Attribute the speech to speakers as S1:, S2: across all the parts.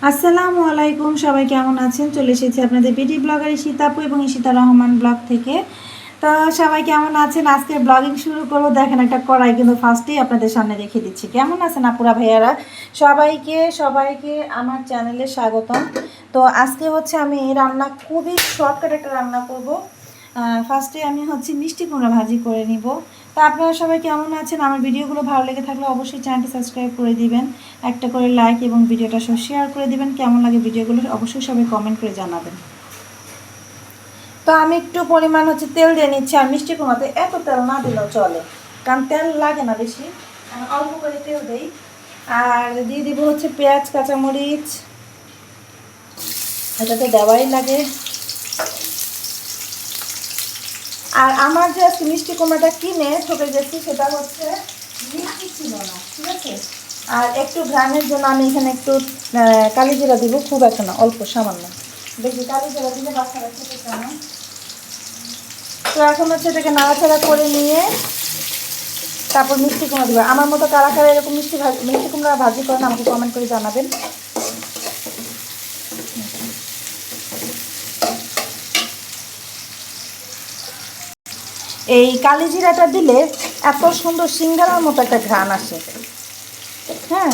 S1: আসসালামু আলাইকুম, সবাই কেমন আছেন? চলে এসেছি আপনাদের বিডি ব্লগার ঈশিতা আপু এবং ঈশিতা রহমান ব্লগ থেকে। তো সবাই কেমন আছেন? আজকে ব্লগিং শুরু করবো। দেখেন একটা কড়াই কিন্তু ফার্স্টেই আপনাদের সামনে রেখে দিচ্ছি। কেমন আছেন আপুরা ভাইয়ারা? সবাইকে সবাইকে আমার চ্যানেলে স্বাগতম। তো আজকে হচ্ছে আমি রান্না খুবই শর্টকাট একটা রান্না করব। ফার্স্টে আমি হচ্ছে মিষ্টি কুমড়া ভাজি করে নিব। তো আপনারা সবাই কেমন আছেন? আমার ভিডিওগুলো ভালো লেগে থাকলে অবশ্যই চ্যানেলটি সাবস্ক্রাইব করে দিবেন, একটা করে লাইক এবং ভিডিওটা শেয়ার করে দিবেন। কেমন লাগে ভিডিওগুলো অবশ্যই সবাই কমেন্ট করে জানাবেন। তো আমি একটু পরিমাণ হচ্ছে তেল দিয়ে নিচ্ছি। আর মিষ্টি কুমড়াতে এত তেল না দিলেও চলে, কারণ তেল লাগে না বেশি, আমি অল্প করে তেল দিই। আর দিয়ে দিব হচ্ছে পেঁয়াজ, কাঁচামরিচ, এটাতে দেওয়াই লাগে। আর আমার যে আজকে মিষ্টি কুমড়াটা কিনে ঠকে গেছি, সেটা হচ্ছে মিষ্টি ছিল না, ঠিক আছে। আর একটু ঘ্রাণের জন্য আমি এখানে একটু কালি জিরা দিব, খুব একটা না, অল্প সামান্য। বেশি কালি জিরা দিলে বাচ্চারা খেতে চায় না। তো এখন হচ্ছে এটাকে নাড়াচাড়া করে নিয়ে তারপর মিষ্টি কুমড়া দিব। আমার মতো কারা কারা এরকম মিষ্টি কুমড়া ভাজি করেন আমাকে কমেন্ট করে জানাবেন। এই কালি জিরাটা দিলে এত সুন্দর সিঙ্গারার মতো একটা ঘ্রাণ আসে। হ্যাঁ,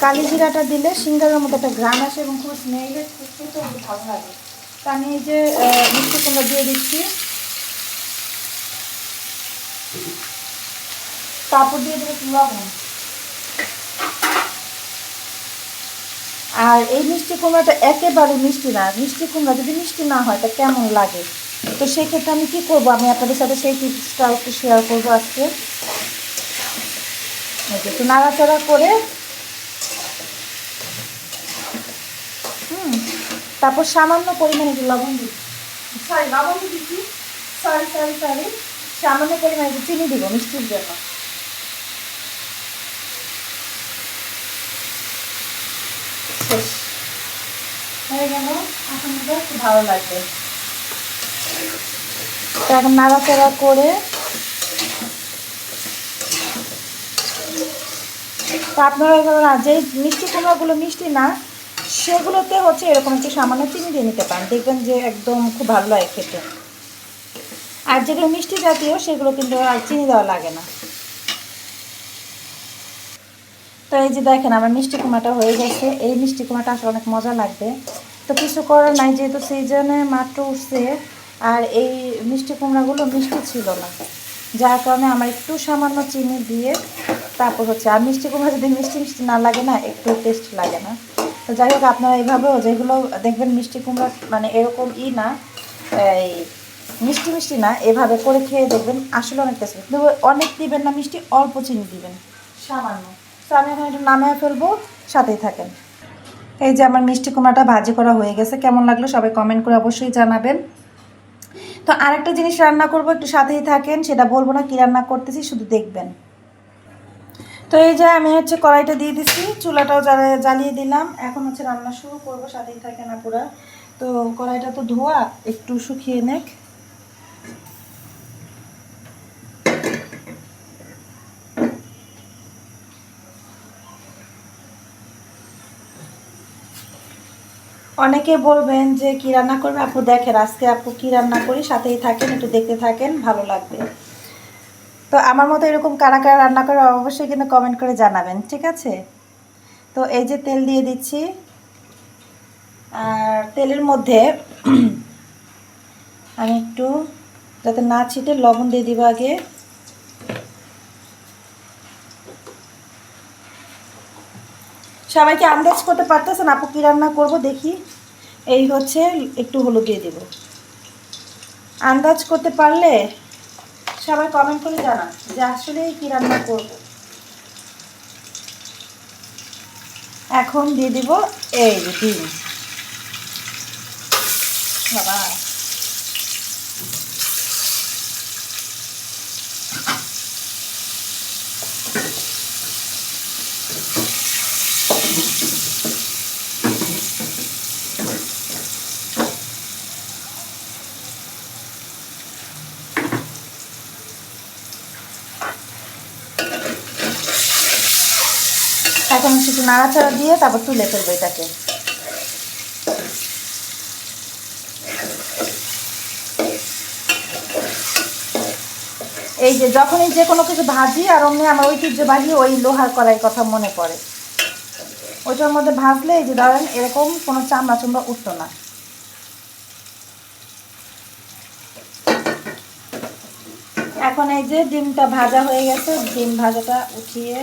S1: কালি জিরাটা দিলে সিঙ্গারের মতো একটা ঘ্রাণ আসে এবং খুব স্মেলে খেতেও ভালো লাগে। তা আমি এই যে মিষ্টি কুমড়া দিয়ে দিচ্ছি, তারপর দিয়ে দেবো লবণ। আর এই মিষ্টি কুমড়াটা একেবারে মিষ্টি না। মিষ্টি কুমড়া যদি মিষ্টি না হয় তা কেমন লাগে? তো সেক্ষেত্রে আমি কী করবো, আমি আপনাদের সাথে সেই টিপসটা একটু শেয়ার করবো আজকে। একটু নাড়াচাড়া করে তারপর সামান্য পরিমাণে একটু লবণ দিচ্ছি, লবণ দিচ্ছি, সরি, সামান্য পরিমাণে একটু চিনি দিব মিষ্টির জন্য। শেষ হয়ে গেল। এখন একটু ভালো লাগবে। তো এখন নাড়াচাড়া করে তো আপনারা এভাবে না, যেই মিষ্টি কুমড়াগুলো মিষ্টি না সেগুলোতে হচ্ছে এরকম একটু সামান্য চিনি দিয়ে নিতে পারেন, দেখবেন যে একদম খুব ভালো লাগে খেতে। আর যেগুলো মিষ্টি জাতীয় সেগুলো কিন্তু আর চিনি দেওয়া লাগে না। তো এই যে দেখেন আমার মিষ্টি কুমড়াটা হয়ে গেছে। এই মিষ্টি কুমড়াটা আসলে অনেক মজা লাগবে। তো কিছু করার নাই, যেহেতু সিজনে মাত্র উঠছে আর এই মিষ্টি কুমড়াগুলো মিষ্টি ছিল না, যার কারণে আমার একটু সামান্য চিনি দিয়ে তারপর হচ্ছে। আর মিষ্টি কুমড়া যদি মিষ্টি মিষ্টি না লাগে না, একটু টেস্ট লাগে না। তো যাই হোক, আপনারা এইভাবেও যেগুলো দেখবেন মিষ্টি কুমড়া মানে এরকম না, এই মিষ্টি মিষ্টি না, এভাবে করে খেয়ে দেখবেন আসলে অনেক টেস্ট। কিন্তু অনেক দিবেন না মিষ্টি, অল্প চিনি দিবেন, সামান্য। তো আমি এখন একটু নামিয়ে ফেলবো, সাথেই থাকেন। এই যে আমার মিষ্টি কুমড়াটা ভাজি করা হয়ে গেছে। কেমন লাগলো সবাই কমেন্ট করে অবশ্যই জানাবেন। তো আরেকটা জিনিস রান্না করব, একটু সাথেই থাকেন। সেটা বলবো না কি রান্না করতেছি, শুধু দেখবেন। তো এই যে আমি হচ্ছে কড়াইটা দিয়ে দিচ্ছি, চুলাটাও জ্বালিয়ে দিলাম। এখন হচ্ছে রান্না শুরু করব, সাথেই থাকেন আপুরা। তো কড়াইটা তো ধোয়া, একটু শুকিয়ে নেক। অনেকে বলবেন যে কি রান্না করবে আপু, দেখেন আজকে আপু কি রান্না করি, সাথেই থাকেন, একটু দেখতে থাকেন, ভালো লাগবে। তো আমার মতো এরকম কারা কারা রান্না করে অবশ্যই কিন্তু কমেন্ট করে জানাবেন, ঠিক আছে। তো এই যে তেল দিয়ে দিচ্ছি, আর তেলের মধ্যে আমি একটু যাতে না ছিটে লবণ দিয়ে দিব আগে। সবাইকে আন্দাজ করতে পারতেছেন আপু কী রান্না করব? দেখি, এই হচ্ছে একটু হলুদ দিয়ে দেব। আন্দাজ করতে পারলে সবাই কমেন্ট করে জানান যে আসলে কী রান্না করব। এখন দিয়ে দিব এই ডিম। বাবা, এখন একটু নাড়াচাড়া দিয়ে তারপর তুলে ফেলবো এটাকে। এই যে যখনই যে কোনো কিছু ভাজি আর অমনি আমার ঐতিহ্যবাহী ওই লোহার কড়াইয়ের কথা মনে পড়ে। ওইটার মধ্যে ভাজলে এই যে ধরেন এরকম কোনো চামড়া চুমড়া উঠতো না। এখন এই যে ডিমটা ভাজা হয়ে গেছে, ডিম ভাজাটা উঠিয়ে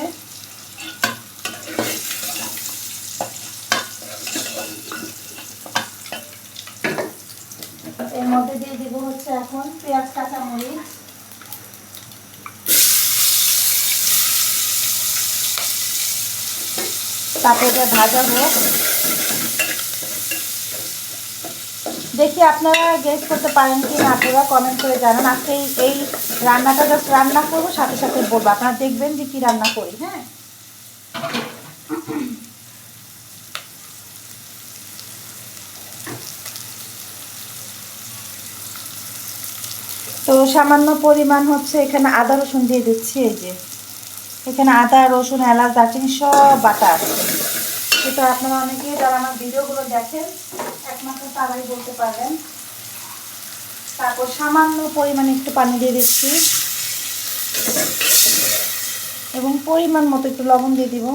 S1: এর মধ্যে দিয়ে দিব হচ্ছে এখন পেঁয়াজ কাঁচামরিচ, তারপর এটা ভাজা হোক। দেখি আপনারা গেস করতে পারেন কি না, আপনারা কমেন্ট করে জানান। আজকে এই রান্নাটা জাস্ট রান্না করবো, সাথে সাথে বলবো, আপনারা দেখবেন যে কি রান্না করি। হ্যাঁ, তো সামান্য পরিমাণ হচ্ছে এখানে আদা রসুন দিয়ে দিচ্ছি। এই যে এখানে আদা রসুন এলাচ দারচিনি সব বাটা আছে। এটা আপনারা অনেকেই যারা আমার ভিডিওগুলো দেখেন একমাত্র তারাই বলতে পারবেন। তারপর সামান্য পরিমাণে একটু পানি দিয়ে দিচ্ছি এবং পরিমাণ মতো একটু লবণ দিয়ে দিব।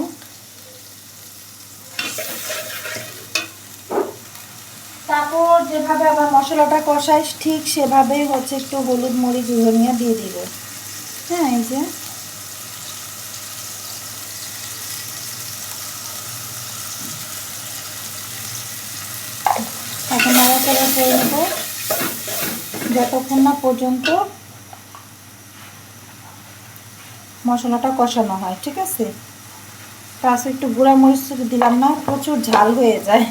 S1: তারপর যেভাবে আবার মশলাটা কষাই ঠিক সেভাবেই হচ্ছে একটু হলুদ মরিচ ধনিয়া দিয়ে দিব। হ্যাঁ, এই যে এখন নাড়াচাড়া করে নেব যতক্ষণ না পর্যন্ত মশলাটা কষানো হয়। ঠিক আছে, তারপর একটু গুঁড়া মরিচ দিলাম না, প্রচুর ঝাল হয়ে যায়।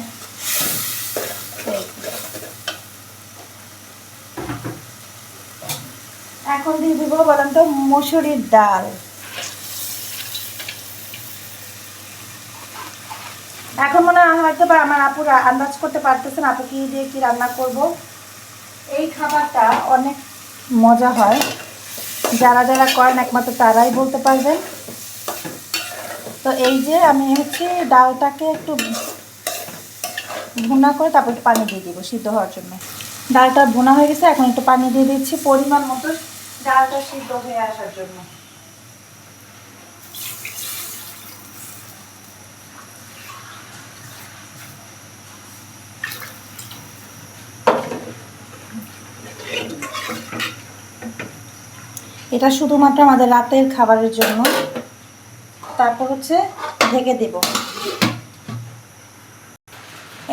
S1: এখন দিয়ে দিব বলেন তো মসুরির ডাল। এখন মনে হয় হয়তো বা আমার আপুরা আন্দাজ করতে পারতেছেন আপু কি দিয়ে কি রান্না করব। এই খাবারটা অনেক মজা হয়, যারা যারা করেন একমাত্র তারাই বলতে পারবেন। তো এই যে আমি হচ্ছে ডালটাকে একটু ভুনা করে তারপর একটু পানি দিয়ে দিব সিদ্ধ হওয়ার জন্য। ডালটা ভুনা হয়ে গেছে, এখন একটু পানি দিয়ে দিচ্ছি পরিমাণ মতো ডালটা সিদ্ধ হয়ে আসার জন্য। এটা শুধুমাত্র আমাদের রাতের খাবারের জন্য। তারপর হচ্ছে ঢেকে দেব।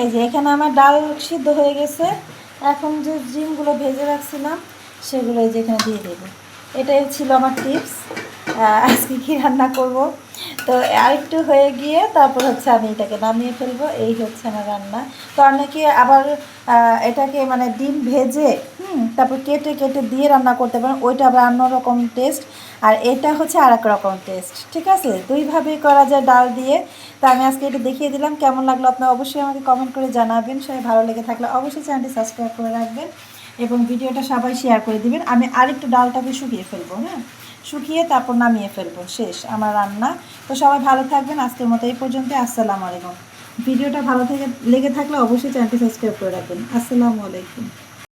S1: এই যে এখানে আমার ডাল সিদ্ধ হয়ে গেছে। এখন যে ডিমগুলো ভেজে রাখছিলাম সেগুলো এই যে এখানে দিয়ে দেব। এটাই ছিল আমার টিপস আজকে কি রান্না করব। তো আরেকটু হয়ে গিয়ে তারপর হচ্ছে আমি এটাকে নামিয়ে ফেলবো। এই হচ্ছে আমার রান্না। তো অনেকে আবার এটাকে মানে ডিম ভেজে তারপর কেটে কেটে দিয়ে রান্না করতে পারেন, ওইটা আবার অন্যরকম টেস্ট। আর এটা হচ্ছে আর এক রকম টেস্ট। ঠিক আছে, দুইভাবেই করা যায় ডাল দিয়ে। তো আমি আজকে এটা দেখিয়ে দিলাম। কেমন লাগলো আপনারা অবশ্যই আমাকে কমেন্ট করে জানাবেন। সবাই ভালো লেগে থাকলে অবশ্যই চ্যানেলটি সাবস্ক্রাইব করে রাখবেন এবং ভিডিওটা সবাই শেয়ার করে দিবেন। আমি আরেকটু ডালটাকে শুকিয়ে ফেলবো। হ্যাঁ, শুকিয়ে তারপর নামিয়ে ফেলবো। শেষ আমার রান্না। তো সবাই ভালো থাকবেন। আজকের মতো এই পর্যন্ত। আসসালামু আলাইকুম। ভিডিওটা ভালো লেগে থাকলে অবশ্যই চ্যানেলটি সাবস্ক্রাইব করে রাখবেন। আসসালামু আলাইকুম।